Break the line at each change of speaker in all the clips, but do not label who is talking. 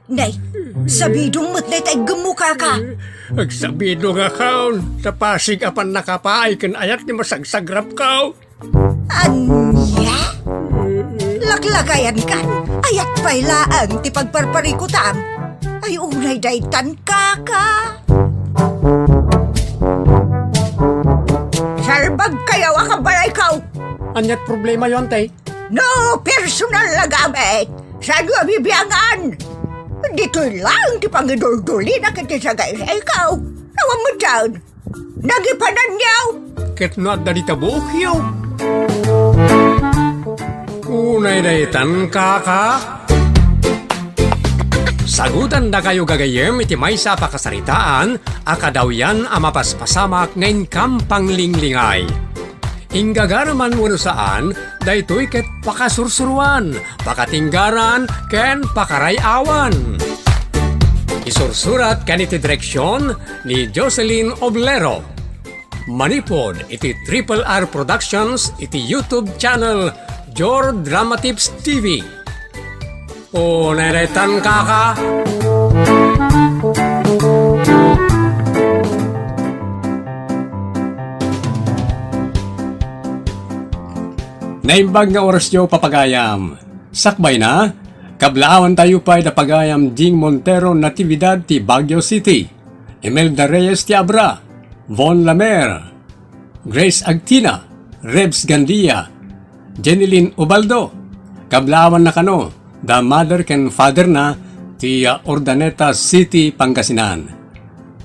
Nay, sabidong mo't na tayo gemuka ka.
Agsabido nga kaon, sa Pasig apan nakapaay kan ayat ni masagsagrap kao.
Anya? Laklagayan kan, ayat pailaan ti pagparparikutam. Ay unay daytan kaka. Salbag kayaw akabalay kaw.
Anyat problema yon, tay?
No personal na gamit. Saan nga bibiyangan? Dito lang ti pangidul-duli na kita sa gaya ikaw. Nawang mo dyan. Nagipanan niyaw.
Ket no at dalita buok yaw. Unay daytan kaka. Sagutan na kayo gagayem iti may sa pakasaritaan, akadaw yan amapaspasamak ngayon kampang linglingay. Inggagaraman mo saan, daytoy ket pakasursuruan, pakatinggaran, ken pakarayawan. Isursurat ken iti direksyon ni Jocelyn Oblero. Manipod iti Triple R Productions iti YouTube channel Jor Drama Tips TV. O neretan kaka. Naimbag nga oras nyo papagayam. Sakbay na, kablaawan tayo pa'y napagayam Jing Montero Natividad ti Baguio City, Imelda Reyes ti Abra, Von Lamer, Grace Agtina, Rebs Gandia, Jeneline Ubaldo, kablaawan na kano, the mother ken father na ti Ordaneta City, Pangasinan.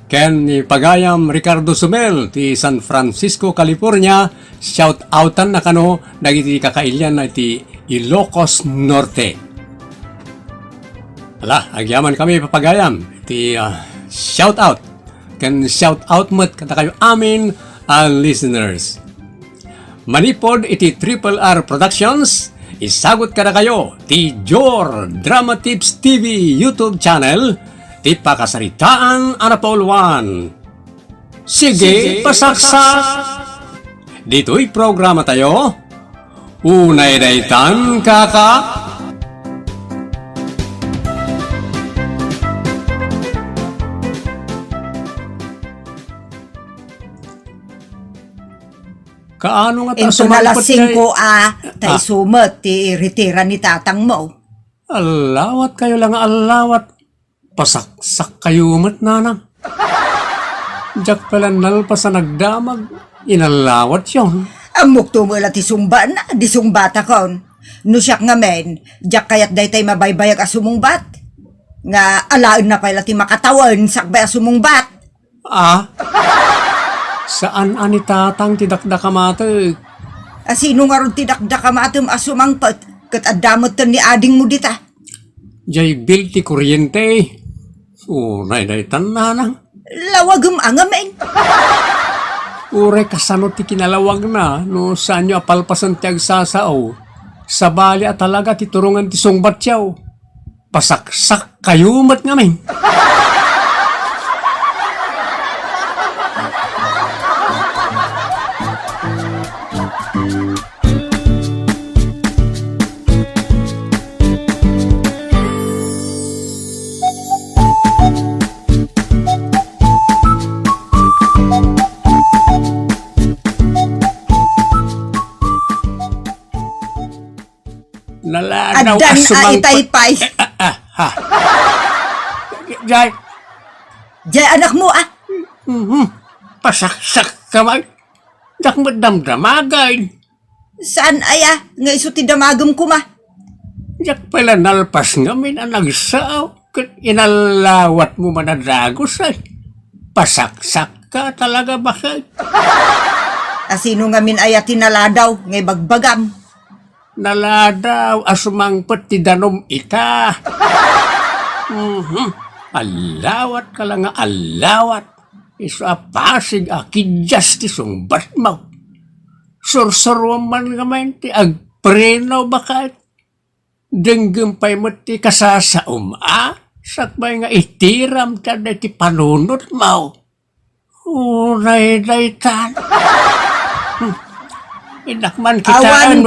Ken ni Pagayam Ricardo Sumel ti San Francisco, California, shout outan na kano dagiti kakailyan na ti Ilocos Norte. Ala, agyaman kami papagayam ti shout out. Ken shout out met kata kayo amin listeners. Manipod iti Triple R Productions, isagot ka na kayo ti Jor Drama Tips TV YouTube channel ti pakasaritaan Anapol 1. Sige, pasaksak! Dito'y programa tayo. Unay daytan kaka. Kaano nga
Ito na lasing ko tay sumet ti retira ni tatang mo.
Alawat kayo lang alawat. Pasaksak kayo mat nanang. Diyak pala nalpa sa nagdamag. Inalawat yun.
Amok tumula ti sumban na, di sumbata kon. No siyak nga men, diyak kayat day tay mabaybayag asumungbat. Nga alaan na pala ti makatawan sakbay asumungbat.
Saan ani tatang tidakdakamate?
Sino nga ron ti dakdakamatum asumangpet, kat adamot ni ading mo dita.
Jay bil ti kuryente. Unay daytan nanang.
Lawagum angamen.
Ure kasano ti kinalawag na no saan nyo apalpasan ti agsasao. Sa bali at talaga ti turungan ti sungbat yaw. Pasaksak kayo mat ngamin. Nalanaw
Adan
asumang
itaypay.
Jay,
Jay anak mo
pasaksak ka mag. Dak madamdamagay.
Saan aya? Nga iso ti damagam ko ma.
Yak pala nalpas ngamin ang nagsaaw. Inalawat mo manadagos ay. Pasaksak ka talaga bakit?
Sino nga min aya tinaladaw ngay bagbagam.
Naladaw asumang pati danom ita. Alawat ka lang nga alawat. Iso Pasig akidjas ti sungbat mo. Sursurwan man nga man ti agprenaw bakit. Denggem mo ti kasasaum sakbay nga itiram tada ti panunot mo. Unay daytan. Inakman kitaan.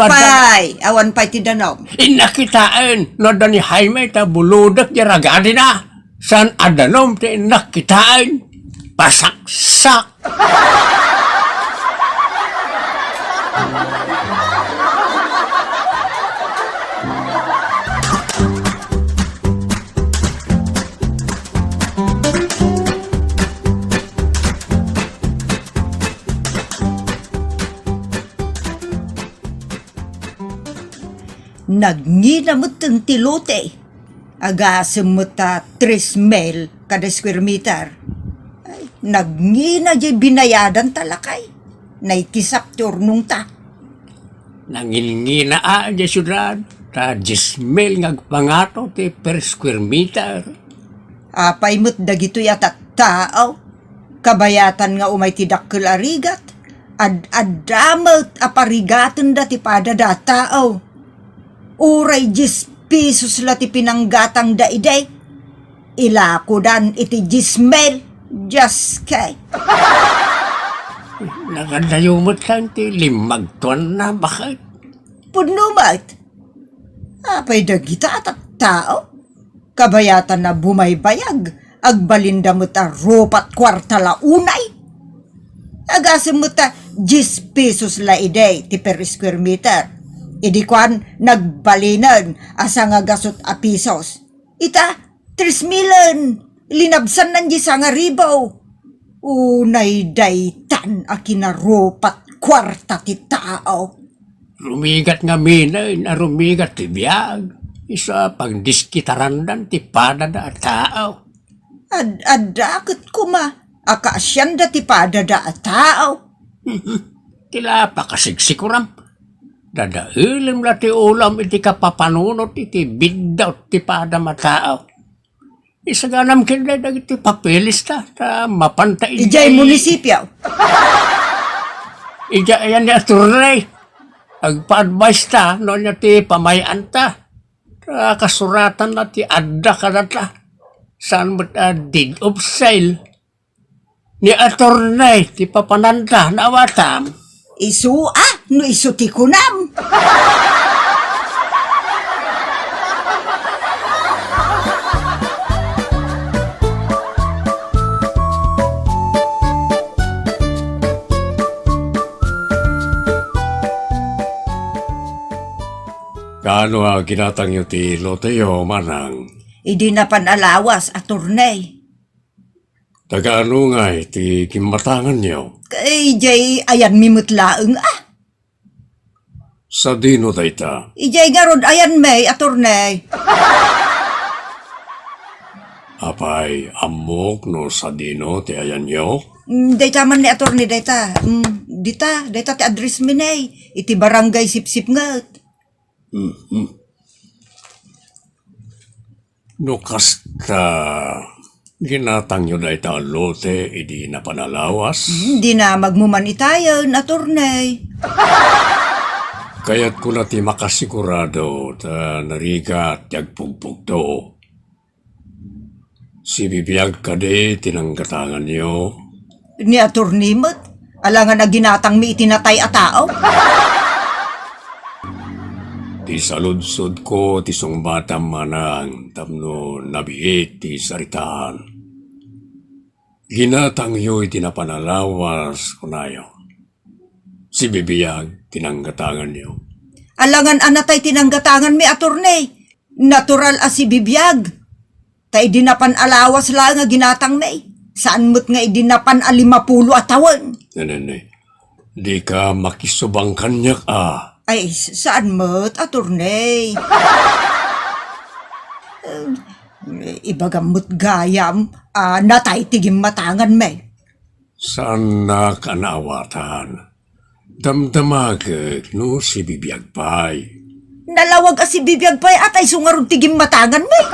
Awan pa'y ti danom.
Inakitaan. No da ni Jaime ta buludak di ragadi na. San adanom ti inakitaan. Pasaksak.
Nagninamot ang tilote. Agasem mo ta 3,000 kada square meter. Ay, nagngina di binayadan talakay. Naikisap ti urnong ta.
Nangilngina di syudad. Ta 10,000 ngagpangato ti per square meter.
Apay mo't dagito yata tao. Kabayatan nga umay ti dakkel arigat. Ad-adamot aparigatan dati pada da tao. Uray 10 pesos la ti pinanggatang daiday. Ilako dan iti 10,000. Just kay.
Nakadayumot lang ti limagtuan na bakit?
Punumat. Apay dagita at tao. Kabayatan na bumaybayag. Agbalinda mo ta ropat kwarta la unay. Agasim mo ta 10 pesos la iday ti per square meter. Idi kwan nagbalinan asa nga gasot a pesos. Ita 3,000,000 linabsan nanji sa nga ribaw. Unay daytan a kinaropat kwarta ti tao.
Rumigat nga minay na rumigat ti biyag. Isa pang diskitarandan ti padada at tao.
Adakit kuma akasyan da ti padada a tao.
Tila pakasiksikuram. Dadailim la ti ulam iti kapapanunot iti bigdaw ti pada matao. Isaganam kinday dagiti papelis ta mapanta
Ijay munisipyo.
Ija ayan ni aturnay. Agpa-advise ta no niya ti pamayan ta. Kasuratan na ti adda kadata. Saan mo deed of sale. Ni aturnay ti papananda na awatam.
No isu ti kunam.
Kaano ginatang yu ti loteyo manang?
Idi na panalawas at turnay.
Tagaano nga ti kimatangan niyo?
Ijay ayan mimutlaeng
Sa dino dayta?
Ijay nga rod ayan may at turnay.
Apay amok no sa dino ti ayan niyo?
Dayta man ni attorney dayta. Dayta ti address minay. Iti barangay sip-sip ngat.
No kasta ginatang nyo dayta lote idi na panalawas?
Di na magmuman itayon attorney.
Kaya't ko na ti makasigurado ta nariga at yagpugpug to. Si bibiyag kade tinanggatangan niyo.
Ni attorney mat. Alangan na ginatang mi itinatay a tao.
Ti saludsod ko ti sungbatam manang tapno nabiit ti saritahan. Ginatang yo iti napanalawas kunayo. Si bibiyag tinanggatangan niyo.
Alangan anatay tinanggatangan mi attorney. Natural a si bibiyag. Tay dinapan alawas lang nga ginatang may. Saan mo't nga idinapan a 50 atawan?
Nanay, di ka makisubang kanyak
Ay, saan mo't attorney? Ibagamot gayam, natay tigim matangan may.
Saan na kanawatan? Damdamagag no si bibiyag pay.
Nalawag a si bibiyag pay at ay sungarong tigim matangan may.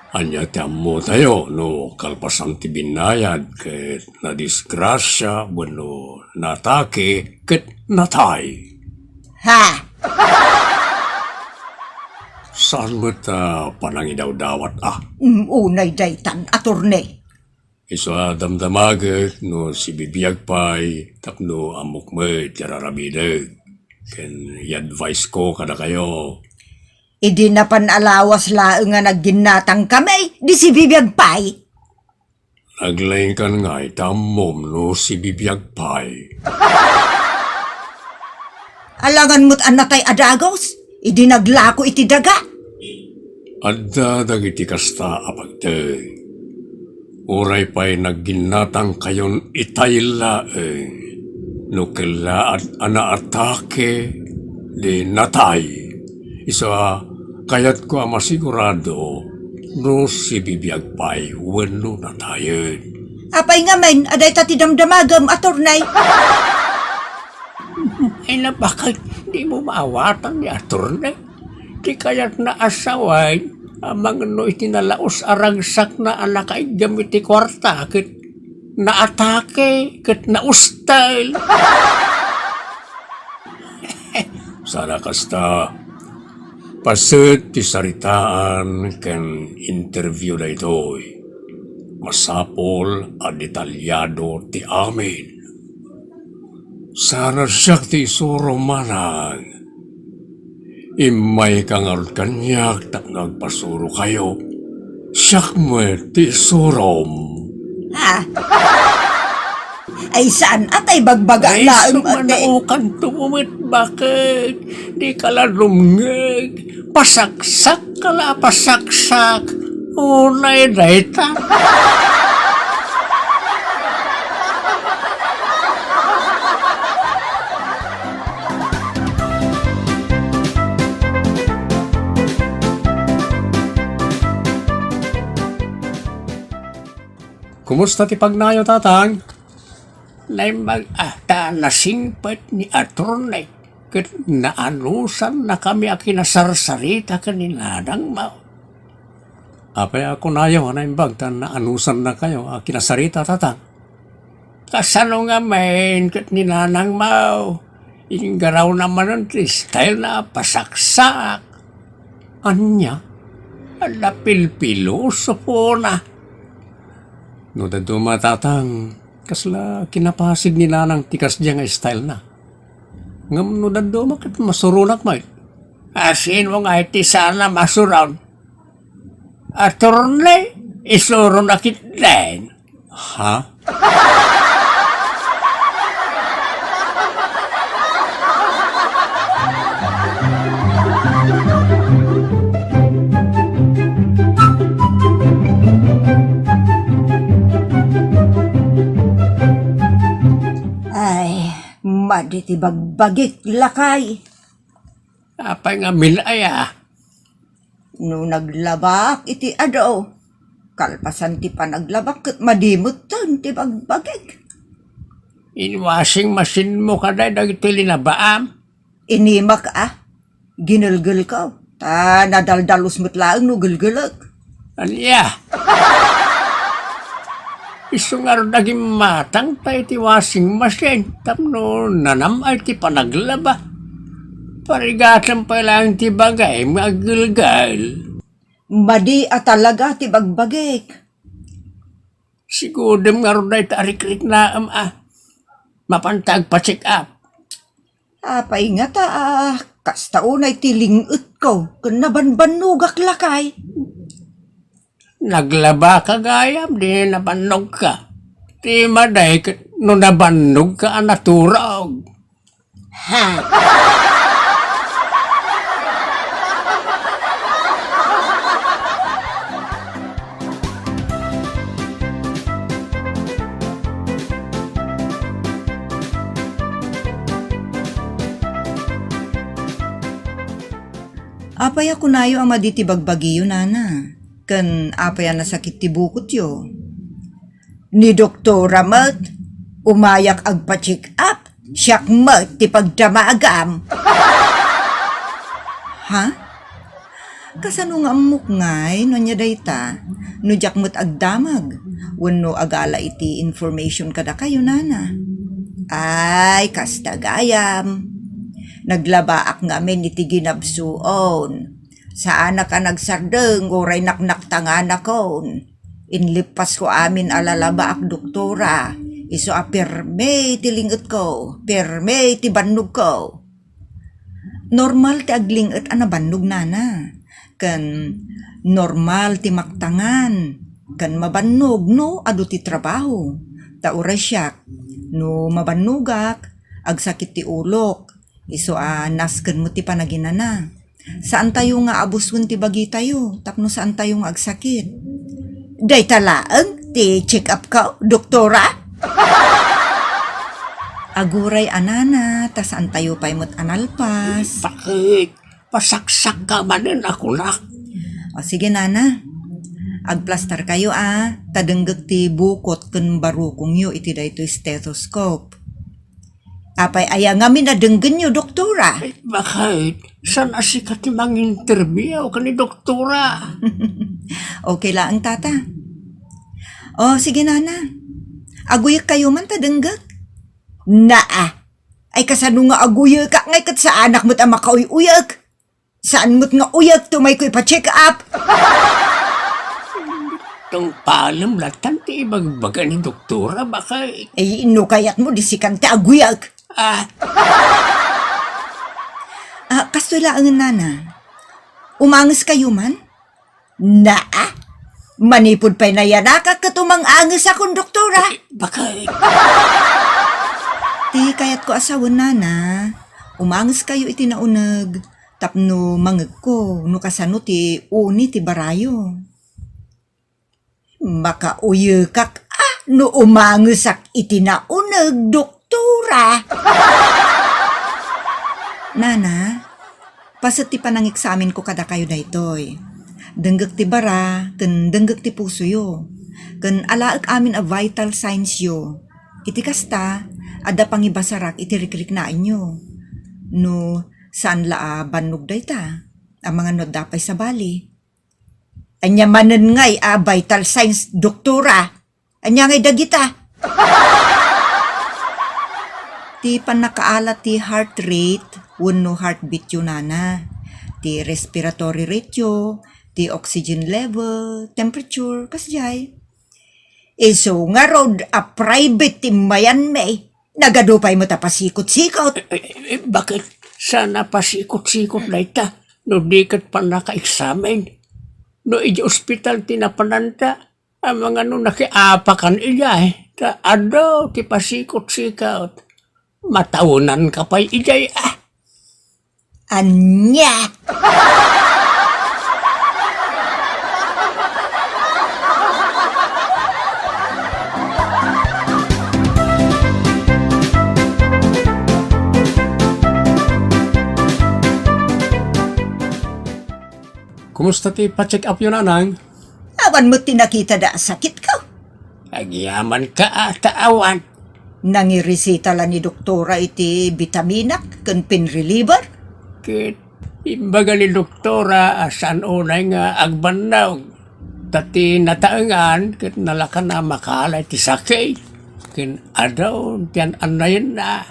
Anya tiyam mo tayo no kalpasan ti binayad ket na disgrasya wano natake ket natay.
Ha?
Saan mo ta panangidaw-dawat
Unay daytan, attorney.
Isa damdamagit no si bibiyag pa'y tapno amok mo tirarabidag. Ken i-advise ko kada kayo.
Idi na panalawas laeng nga nagginatang kami, di si bibiyag pay.
Naglaing kan nga itamom no si bibiyag pa'y.
Alangan mo't anatay adagos, idi naglako iti daga.
Adda dagiti kasta apagtay. Uray pa'y nagginatang kayon itaylaeng. No kailaat anaatake di natay. Isa kayat ko masigurado no si bibiyag pa'y wano natayen.
Apay nga men, aday tati damdamagam atornay.
Ay na bakit di mo maawatan ni attorney? Di kaya't naasaway amang no itinalaos aragsak na anak ay gamit ti kwarta kit naatake kit naustal.
Sana kasta paset ti saritaan ken interview da itoy. Masapol a detalyado ti amin. Sana siya ti isuro manang. Imay kangarot kanyak tak nagpasuro kayo. Siyak mo ti isurom.
Ha? Ay saan atay bagbaga
Ay
laeng ate.
sumanaukan tumumit bakit? Di ka la lumngeg. Pasaksak ka la pasaksak. Unay dayta.
Kumusta ti pagnayo tatang?
Naimag nasingpat ni attorney. Kat naanusan na kami akinasarsarita kaninadang mao.
Apay ako nayo na imbag tan naanusan na kayo kinasarita tatang.
Kasano nga main kat ninanang mao. Ingaraw naman ang style na pasaksak.
Anya?
Ala pilpiloso po na.
No daduma tatang kasla kinapasig ni nanang tikas diya nga style na. Ngam no daduma kat masurunak may.
Asin mo nga iti sana masuran. Attorney, isuro na kitlain.
Ha?
Ay, maditi bagbagik lakay.
Apay nga milaya.
No naglabak iti adaw. Kalpasan ti panaglabak ket madimot ton ti bagbagik.
In washing machine mo kaday dagiti linabaam.
Inimak ginulgul ko. Ta nadaldalos mo't laeng no gulgulog.
Anya? Isu nga rin naging matang tayo ti washing machine. Tapno nanam ay ti panaglaba. Parigatan pa lang ti bagay magulgal.
Madi talaga ti bagbagik.
Siguro nga rin na itarik-rik na mapantag pa-check up.
Apay nga ta kasta unay ti lingut ko. Kun nabanbanugak lakay.
Naglaba ka gayam, di nabanog ka. Ti maday, no nabanog ka, naturog.
Ha? Apay ako nayo ang maditi bagbagiyo nana. Kan apay ang nasakit ti bukot yo. Ni Doktora Mat, umayak agpa-check up, siyak mat ti pagdamagam. Ha? Kasano nga amok ngay, no niya dayta, no jak mat agdamag, wano agala iti information kada kayo nana. Ay, kasta gayam. Naglabaak ngamin iti ginabsuon. Saan ka nagsardeng, oray naknaktanga na kon. Inlipas ko amin alalaba ak doktora. Iso a perme ti lingot ko, perme ti bannog ko. Normal ti aglingot ana bannog nana. Kan normal ti maktangan. Kan mabannog no adu ti trabaho. Ta orasyak no mabannugak agsakit ti ulok. Iso nasken mo ti panaginana. Saan tayo nga abusun ti bagi tayo tapno saan tayo nga agsakit. Day talaang ti check up ka, doktora? Aguray anana, ta saan tayo pa'y mo't analpas.
Bakit? Pasaksak ka manin ako na.
O sige nana, agplastar kayo tadenggek ti bukot ken barukong yo iti dayto stethoscope. Apay aya nga minadenggen yo, doktora.
Ay, bakit? Saan asikat ti mang-interview ka ni doktora?
Okay lang tata. O sige nana, aguyak kayo man tadenggek. Naa, ay kasano nga aguyak ka ngay kat sa anak mo't ang makauy-uyak. Saan mo't nga uyak tumay ko'y pa-check up?
Itong palam latan ti ibagbaga ni doktora, bakit?
Ay ino kayat mo disikan ti aguyak. Kastulaan nana, umangis kayo man? Naa, manipod pa'y nayanaka katumang angis akong doktora.
Bakit?
Ti kayat ko asawan nana, umangis kayo iti naunag, tapno mangeg ko, no kasano ti uni ti barayo. Makauyekak no umangisak iti naunag, doktora. Nana, pasat ti panang-examin ko kada kayo daytoy. Denggek ti bara, ken denggek ti puso yo. Ken alaak amin a vital signs yo. Iti kasta, ada pangibasarak iti rikrik na inyo. No, saan la bannog dayta? Ang mga nodapay sa bali. Anya manen ngay vital signs, doktora. Anya ngay dagita. Ti panakaala ti heart rate, wenno heartbeat yo nana. Ti respiratory rate yo, ti oxygen level, temperature, kasjay. Iso nga rod a private timayan may, nagadupay mo tapasikot-sikot.
Bakit? Sana pasikot-sikot na ita, no di kat pa naka-examen. No iji ospital tinapananta, ang mga no nakiapakan iya ta ado ti pasikot-sikot. Mataunan ka pa'y ijay
Anya!
Kumusta ti pa-check up yun, anang?
Awan mo tinakita da sakit ka.
Agyaman ka taawan.
Nangiresita la ni doktora iti vitaminak ken pain reliever.
Kit, imbaga ni doktora asan unay nga agbandaw. Tati nataangan, kit nalaka na makalay ti sakit. Kin adaw, tiyan anayin na.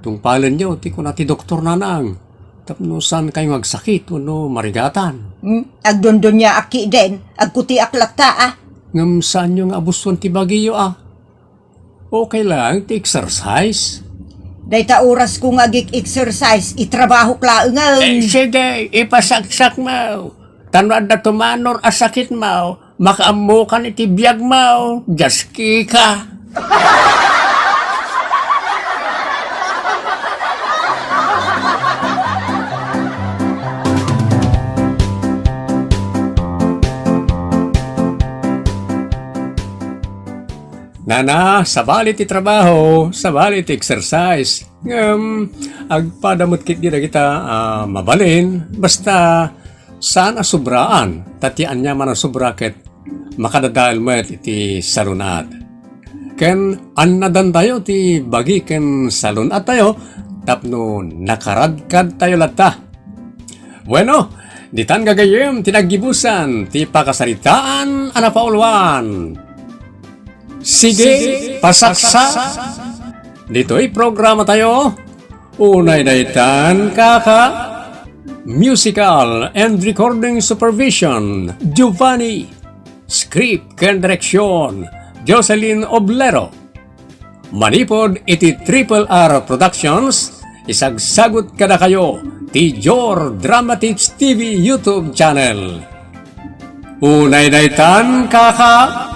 Tungpalan niyo, ti ko na ti doktor nanang. Tapno saan kayo magsakit, no marigatan.
Agdondon niya aki den, agkuti aklata
Ngam saan yung abuson ti bagiyo Okay lang, ti exercise.
Dayta oras ko nga exercise, itrabaho klaengan.
Sige, ipasaksak mo. Tanwad na tumanor asakit mo. Makaamukan iti biyag mo. Jaski ka.
Nana, sabalit ti trabaho, sabalit ti exercise. Agpadamot kit di na kita mabalin, basta saan asubraan, tatian niya man ang subrakit, makadadal mo iti salunat. Ken annadan tayo ti bagi ken salunat tayo, tapno nakaradkad tayo lata. Bueno, ditan gagayem tinaggibusan, ti pakasaritaan anapauluan. Sige, pasaksa. Dito'y programa tayo. Unay daytan kaka Musical and Recording Supervision, Giovanni. Script ken direksyon, Jocelyn Oblero. Manipod iti Triple R Productions, isagsagot kada kayo ti Jor Dramatics TV YouTube channel. Unay daytan kaka